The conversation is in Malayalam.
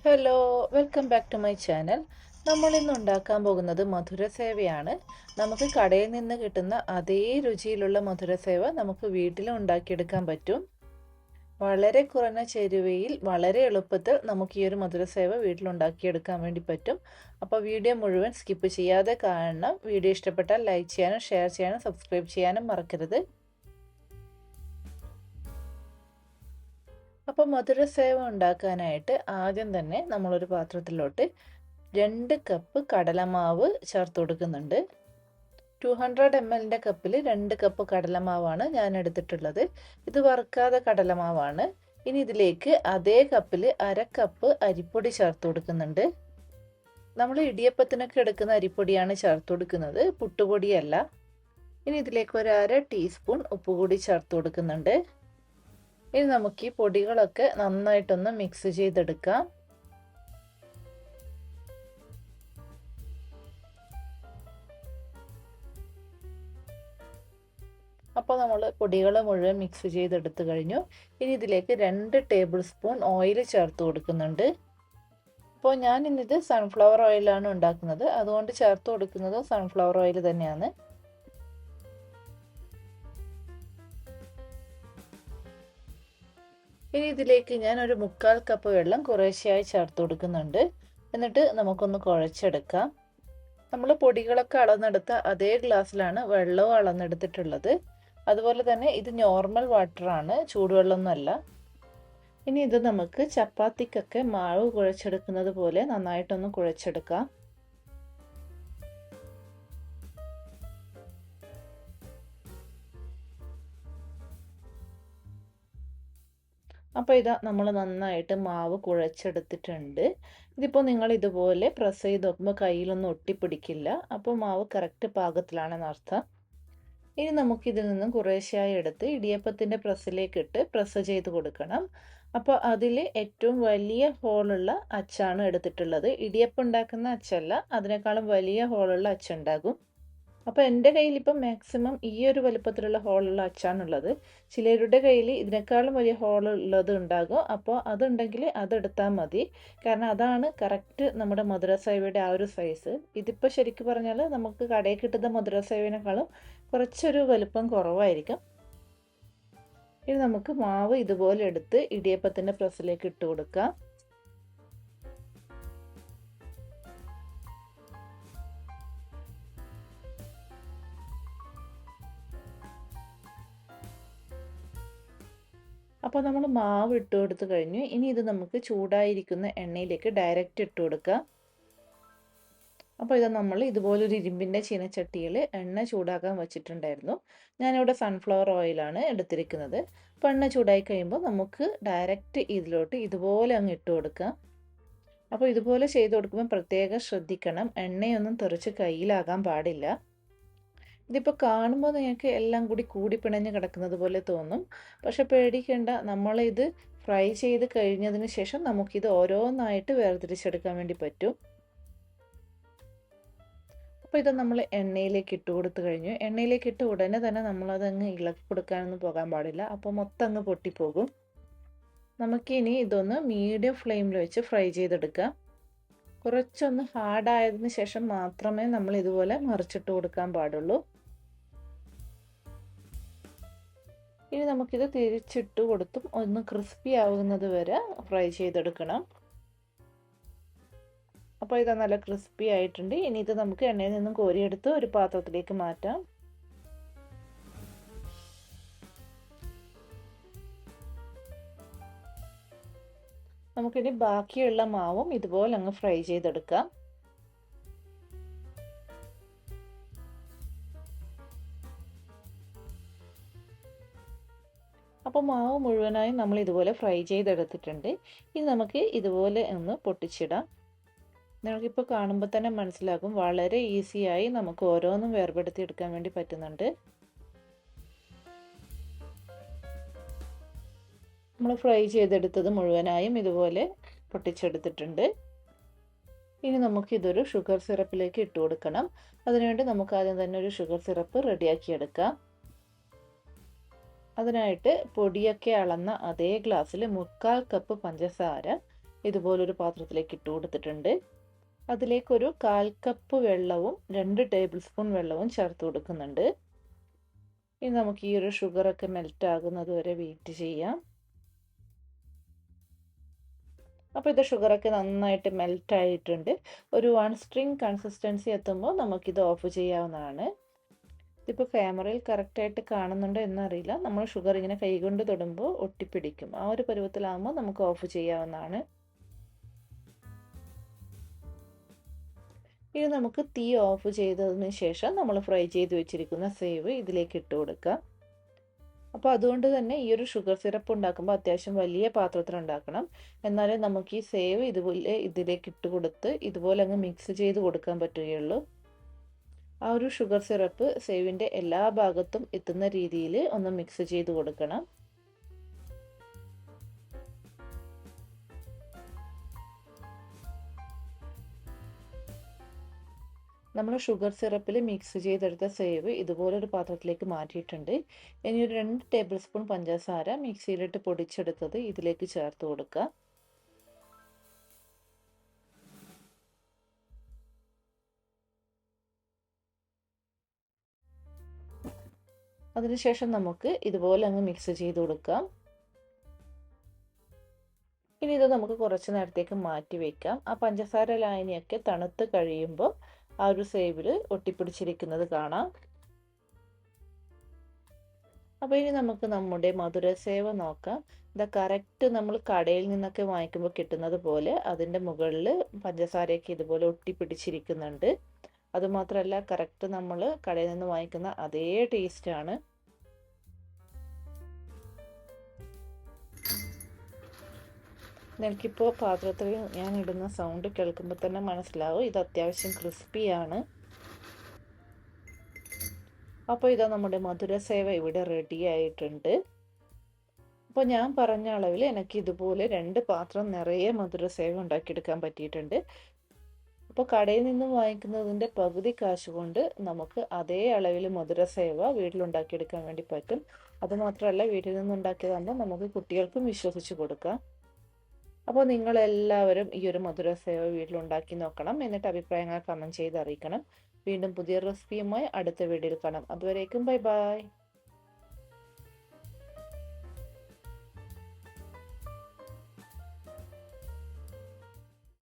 Hello, welcome back to my channel. നമ്മൾ ഇന്ന് ഉണ്ടാക്കാൻ പോകുന്നത് മധുരസേവയാണ്. നമുക്ക് കടയിൽ നിന്ന് കിട്ടുന്ന അതേ രുചിയിലുള്ള മധുരസേവ നമുക്ക് വീട്ടിലും ഉണ്ടാക്കിയെടുക്കാൻ പറ്റും. വളരെ കുറഞ്ഞ ചേരുവയിൽ വളരെ എളുപ്പത്തിൽ നമുക്ക് ഈ ഒരു മധുരസേവ വീട്ടിലുണ്ടാക്കിയെടുക്കാൻ വേണ്ടി പറ്റും. അപ്പോൾ വീഡിയോ മുഴുവൻ സ്കിപ്പ് ചെയ്യാതെ കാണണം. വീഡിയോ ഇഷ്ടപ്പെട്ടാൽ ലൈക്ക് ചെയ്യാനും ഷെയർ ചെയ്യാനും സബ്സ്ക്രൈബ് ചെയ്യാനും മറക്കരുത്. അപ്പോൾ മധുരസേവ ഉണ്ടാക്കാനായിട്ട് ആദ്യം തന്നെ നമ്മളൊരു പാത്രത്തിലോട്ട് 2 കപ്പ് കടലമാവ് ചേർത്ത് കൊടുക്കുന്നുണ്ട്. 200 ml കപ്പിൽ 2 കപ്പ് കടലമാവാണ് ഞാൻ എടുത്തിട്ടുള്ളത്. ഇത് വറുക്കാതെ കടലമാവാണ്. ഇനി ഇതിലേക്ക് അതേ കപ്പിൽ 1/2 കപ്പ് അരിപ്പൊടി ചേർത്ത് കൊടുക്കുന്നുണ്ട്. നമ്മൾ ഇടിയപ്പത്തിനൊക്കെ എടുക്കുന്ന അരിപ്പൊടിയാണ് ചേർത്ത് കൊടുക്കുന്നത്, പുട്ടുപൊടിയല്ല. ഇനി ഇതിലേക്ക് ഒരു 1/2 ടീസ്പൂൺ ഉപ്പ് കൂടി ചേർത്ത് കൊടുക്കുന്നുണ്ട്. ഇനി നമുക്ക് ഈ പൊടികളൊക്കെ നന്നായിട്ടൊന്ന് മിക്സ് ചെയ്തെടുക്കാം. അപ്പോൾ നമ്മൾ പൊടികൾ മുഴുവൻ മിക്സ് ചെയ്തെടുത്ത് കഴിഞ്ഞു. ഇനി ഇതിലേക്ക് 2 ടേബിൾ സ്പൂൺ ഓയിൽ ചേർത്ത് കൊടുക്കുന്നുണ്ട്. അപ്പോൾ ഞാൻ ഇന്നിത് സൺഫ്ലവർ ഓയിലാണ് ഉണ്ടാക്കുന്നത്, അതുകൊണ്ട് ചേർത്ത് കൊടുക്കുന്നത് സൺഫ്ലവർ ഓയിൽ തന്നെയാണ്. ഇനി ഇതിലേക്ക് ഞാൻ ഒരു 1/4 കപ്പ് വെള്ളം കുറേശ്ശെയായി ചേർത്ത് കൊടുക്കുന്നുണ്ട്. എന്നിട്ട് നമുക്കൊന്ന് കുഴച്ചെടുക്കാം. നമ്മൾ പൊടികളൊക്കെ അളന്നെടുത്ത അതേ ഗ്ലാസ്സിലാണ് വെള്ളവും അളന്നെടുത്തിട്ടുള്ളത്. അതുപോലെ തന്നെ ഇത് നോർമൽ വാട്ടറാണ്, ചൂടുവെള്ളമൊന്നുമല്ല. ഇനി ഇത് നമുക്ക് ചപ്പാത്തിക്കൊക്കെ മാവ് കുഴച്ചെടുക്കുന്നത് പോലെ നന്നായിട്ടൊന്ന് കുഴച്ചെടുക്കാം. അപ്പോൾ ഇതാ നമ്മൾ നന്നായിട്ട് മാവ് കുഴച്ചെടുത്തിട്ടുണ്ട്. ഇതിപ്പോൾ നിങ്ങൾ ഇതുപോലെ പ്രസ് ചെയ്ത് നോക്കുമ്പോൾ കയ്യിലൊന്നും ഒട്ടിപ്പിടിക്കില്ല. അപ്പോൾ മാവ് കറക്റ്റ് പാകത്തിലാണെന്നർത്ഥം. ഇനി നമുക്കിതിൽ നിന്നും കുറേശ്ശെയായി എടുത്ത് ഇടിയപ്പത്തിൻ്റെ പ്രസ്സിലേക്ക് ഇട്ട് പ്രസ് ചെയ്ത് കൊടുക്കണം. അപ്പോൾ അതിൽ ഏറ്റവും വലിയ ഹോളുള്ള അച്ചാണ് എടുത്തിട്ടുള്ളത്. ഇടിയപ്പം ഉണ്ടാക്കുന്ന അച്ചല്ല, അതിനേക്കാളും വലിയ ഹോളുള്ള അച്ചുണ്ടാകും. അപ്പോൾ എൻ്റെ കയ്യിൽ ഇപ്പം മാക്സിമം ഈ ഒരു വലുപ്പത്തിലുള്ള ഹോളുള്ള അച്ചാണുള്ളത്. ചിലരുടെ കയ്യിൽ ഇതിനേക്കാളും വലിയ ഹോളുള്ളത് ഉണ്ടാകും. അപ്പോൾ അതുണ്ടെങ്കിൽ അതെടുത്താൽ മതി, കാരണം അതാണ് കറക്റ്റ് നമ്മുടെ മധുരസേവയുടെ ആ ഒരു സൈസ്. ഇതിപ്പോൾ ശരിക്കും പറഞ്ഞാൽ നമുക്ക് കടയിൽ കിട്ടുന്ന മധുരസേവനേക്കാളും കുറച്ചൊരു വലുപ്പം കുറവായിരിക്കും. ഇനി നമുക്ക് മാവ് ഇതുപോലെ എടുത്ത് ഇടിയപ്പത്തിൻ്റെ പ്രസ്സിലേക്ക് ഇട്ട് കൊടുക്കാം. അപ്പോൾ നമ്മൾ മാവ് ഇട്ട് കൊടുത്ത് കഴിഞ്ഞു. ഇനി ഇത് നമുക്ക് ചൂടായിരിക്കുന്ന എണ്ണയിലേക്ക് ഡയറക്റ്റ് ഇട്ട് കൊടുക്കാം. അപ്പോൾ ഇത് നമ്മൾ ഇതുപോലൊരു ഇരുമ്പിൻ്റെ ചീനച്ചട്ടിയിൽ എണ്ണ ചൂടാക്കാൻ വെച്ചിട്ടുണ്ടായിരുന്നു. ഞാനിവിടെ സൺഫ്ലവർ ഓയിലാണ് എടുത്തിരിക്കുന്നത്. അപ്പോൾ എണ്ണ ചൂടായി കഴിയുമ്പോൾ നമുക്ക് ഡയറക്റ്റ് ഇതിലോട്ട് ഇതുപോലെ അങ്ങ് ഇട്ട് കൊടുക്കാം. അപ്പോൾ ഇതുപോലെ ചെയ്ത് കൊടുക്കുമ്പോൾ പ്രത്യേകം ശ്രദ്ധിക്കണം, എണ്ണയൊന്നും തെറിച്ച് കയ്യിലാകാൻ പാടില്ല. ഇതിപ്പോൾ കാണുമ്പോൾ നിങ്ങൾക്ക് എല്ലാം കൂടി പിണഞ്ഞ് കിടക്കുന്നത് പോലെ തോന്നും. പക്ഷെ പേടിക്കേണ്ട, നമ്മളിത് ഫ്രൈ ചെയ്ത് കഴിഞ്ഞതിന് ശേഷം നമുക്കിത് ഓരോന്നായിട്ട് വേർതിരിച്ചെടുക്കാൻ വേണ്ടി പറ്റും. അപ്പോൾ ഇത് നമ്മൾ എണ്ണയിലേക്ക് ഇട്ട് കൊടുത്തു കഴിഞ്ഞു. എണ്ണയിലേക്ക് ഇട്ട് ഉടനെ തന്നെ നമ്മളതങ്ങ് ഇളക്കി കൊടുക്കാനൊന്നും പോകാൻ പാടില്ല, അപ്പോൾ മൊത്തം അങ്ങ് പൊട്ടിപ്പോകും. നമുക്കിനി ഇതൊന്ന് മീഡിയം ഫ്ലെയിമിൽ വെച്ച് ഫ്രൈ ചെയ്തെടുക്കാം. കുറച്ചൊന്ന് ഹാർഡായതിനു ശേഷം മാത്രമേ നമ്മൾ ഇതുപോലെ മറിച്ചിട്ട് കൊടുക്കാൻ പാടുള്ളൂ. ഇനി നമുക്കിത് തിരിച്ചിട്ട് കൊടുത്തും ഒന്ന് ക്രിസ്പി ആവുന്നത് വരെ ഫ്രൈ ചെയ്തെടുക്കണം. അപ്പോൾ ഇത് നല്ല ക്രിസ്പി ആയിട്ടുണ്ട്. ഇനി ഇത് നമുക്ക് എണ്ണയിൽ നിന്നും കോരിയെടുത്ത് ഒരു പാത്രത്തിലേക്ക് മാറ്റാം. നമുക്കിനി ബാക്കിയുള്ള മാവും ഇതുപോലെ അങ്ങ് ഫ്രൈ ചെയ്തെടുക്കാം. അപ്പോൾ മാവ് മുഴുവനായും നമ്മൾ ഇതുപോലെ ഫ്രൈ ചെയ്തെടുത്തിട്ടുണ്ട്. ഇനി നമുക്ക് ഇതുപോലെ ഒന്ന് പൊട്ടിച്ചിടാം. നിങ്ങൾക്കിപ്പോൾ കാണുമ്പോൾ തന്നെ മനസ്സിലാകും, വളരെ ഈസിയായി നമുക്ക് ഓരോന്നും വേർപെടുത്തി എടുക്കാൻ വേണ്ടി പറ്റുന്നുണ്ട്. നമ്മൾ ഫ്രൈ ചെയ്തെടുത്തത് മുഴുവനായും ഇതുപോലെ പൊട്ടിച്ചെടുത്തിട്ടുണ്ട്. ഇനി നമുക്കിതൊരു ഷുഗർ സിറപ്പിലേക്ക് ഇട്ട് കൊടുക്കണം. അതിനുവേണ്ടി നമുക്ക് ആദ്യം തന്നെ ഒരു ഷുഗർ സിറപ്പ് റെഡിയാക്കിയെടുക്കാം. അതിനായിട്ട് പൊടിയൊക്കെ അളന്ന അതേ ഗ്ലാസ്സിൽ 1/4 കപ്പ് പഞ്ചസാര, ഇതുപോലൊരു പാത്രത്തിലേക്ക് ഇട്ട് കൊടുത്തിട്ടുണ്ട്. അതിലേക്കൊരു 1/4 കപ്പ് വെള്ളവും 2 ടേബിൾ സ്പൂൺ വെള്ളവും ചേർത്ത് കൊടുക്കുന്നുണ്ട്. ഇനി നമുക്ക് ഈ ഒരു ഷുഗറൊക്കെ മെൽറ്റ് ആകുന്നത് വരെ വെയിറ്റ് ചെയ്യാം. അപ്പോൾ ഇത് ഷുഗറൊക്കെ നന്നായിട്ട് മെൽറ്റ് ആയിട്ടുണ്ട്. ഒരു 1 സ്ട്രിങ് കൺസിസ്റ്റൻസി എത്തുമ്പോൾ നമുക്കിത് ഓഫ് ചെയ്യാവുന്നതാണ്. ഇതിപ്പോൾ ക്യാമറയിൽ കറക്റ്റായിട്ട് കാണുന്നുണ്ടോ എന്നറിയില്ല. നമ്മൾ ഷുഗർ ഇങ്ങനെ കൈകൊണ്ട് തൊടുമ്പോൾ ഒട്ടിപ്പിടിക്കും. ആ ഒരു പരുവത്തിലാകുമ്പോൾ നമുക്ക് ഓഫ് ചെയ്യാവുന്നതാണ്. ഇനി നമുക്ക് തീ ഓഫ് ചെയ്തതിന് ശേഷം നമ്മൾ ഫ്രൈ ചെയ്ത് വെച്ചിരിക്കുന്ന സേവ് ഇതിലേക്ക് ഇട്ട് കൊടുക്കാം. അപ്പോൾ അതുകൊണ്ട് തന്നെ ഈ ഒരു ഷുഗർ സിറപ്പ് ഉണ്ടാക്കുമ്പോൾ അത്യാവശ്യം വലിയ പാത്രത്തിൽ ഉണ്ടാക്കണം. എന്നാലേ നമുക്ക് ഈ സേവ് ഇതുപോലെ ഇതിലേക്ക് ഇട്ട് കൊടുത്ത് ഇതുപോലെ അങ്ങ് മിക്സ് ചെയ്ത് കൊടുക്കാൻ പറ്റുകയുള്ളൂ. ആ ഒരു ഷുഗർ സിറപ്പ് സേവിൻ്റെ എല്ലാ ഭാഗത്തും എത്തുന്ന രീതിയിൽ ഒന്ന് മിക്സ് ചെയ്ത് കൊടുക്കണം. നമ്മൾ ഷുഗർ സിറപ്പിൽ മിക്സ് ചെയ്തെടുത്ത സേവ് ഇതുപോലൊരു പാത്രത്തിലേക്ക് മാറ്റിയിട്ടുണ്ട്. ഇനി ഒരു 2 ടേബിൾ സ്പൂൺ പഞ്ചസാര മിക്സിയിലിട്ട് പൊടിച്ചെടുത്തത് ഇതിലേക്ക് ചേർത്ത് കൊടുക്കുക. അതിനുശേഷം നമുക്ക് ഇതുപോലെ അങ്ങ് മിക്സ് ചെയ്ത് കൊടുക്കാം. ഇനി ഇത് നമുക്ക് കുറച്ച് നേരത്തേക്ക് മാറ്റി വയ്ക്കാം. ആ പഞ്ചസാര ലായനിയൊക്കെ തണുത്ത് കഴിയുമ്പോൾ ആ ഒരു സേവിൽ ഒട്ടിപ്പിടിച്ചിരിക്കുന്നത് കാണാം. അപ്പോൾ ഇനി നമുക്ക് നമ്മുടെ മധുര സേവ നോക്കാം. ഇതാ കറക്റ്റ് നമ്മൾ കടയിൽ നിന്നൊക്കെ വാങ്ങിക്കുമ്പോൾ കിട്ടുന്നത് പോലെ അതിൻ്റെ മുകളിൽ പഞ്ചസാരയൊക്കെ ഇതുപോലെ ഒട്ടിപ്പിടിച്ചിരിക്കുന്നുണ്ട്. അതുമാത്രമല്ല കറക്റ്റ് നമ്മൾ കടയിൽ നിന്ന് വാങ്ങിക്കുന്ന അതേ ടേസ്റ്റാണ്. എനിക്കിപ്പോൾ പാത്രത്തിൽ ഞാൻ ഇടുന്ന സൗണ്ട് കേൾക്കുമ്പോൾ തന്നെ മനസ്സിലാവും ഇത് അത്യാവശ്യം ക്രിസ്പിയാണ്. അപ്പോൾ ഇതാ നമ്മുടെ മധുര സേവ ഇവിടെ റെഡി ആയിട്ടുണ്ട്. അപ്പോൾ ഞാൻ പറഞ്ഞ അളവിൽ എനിക്ക് ഇതുപോലെ 2 പാത്രം നിറയെ മധുര സേവ ഉണ്ടാക്കിയെടുക്കാൻ പറ്റിയിട്ടുണ്ട്. അപ്പോൾ കടയിൽ നിന്ന് വാങ്ങിക്കുന്നതിൻ്റെ പകുതി കാശ് കൊണ്ട് നമുക്ക് അതേ അളവിൽ മധുര സേവ വീട്ടിലുണ്ടാക്കിയെടുക്കാൻ വേണ്ടി പറ്റും. അതുമാത്രമല്ല വീട്ടിൽ നിന്നുണ്ടാക്കിയതാകുമ്പോൾ നമുക്ക് കുട്ടികൾക്കും വിശ്വസിച്ച് കൊടുക്കാം. അപ്പോൾ നിങ്ങളെല്ലാവരും ഈ ഒരു മധുര സേവ വീട്ടിലുണ്ടാക്കി നോക്കണം. എന്നിട്ട് അഭിപ്രായങ്ങൾ കമൻറ്റ് ചെയ്ത് അറിയിക്കണം. വീണ്ടും പുതിയ റെസിപ്പിയുമായി അടുത്ത വീഡിയോയിൽ കാണാം. അതുവരേക്കും ബൈ ബൈ.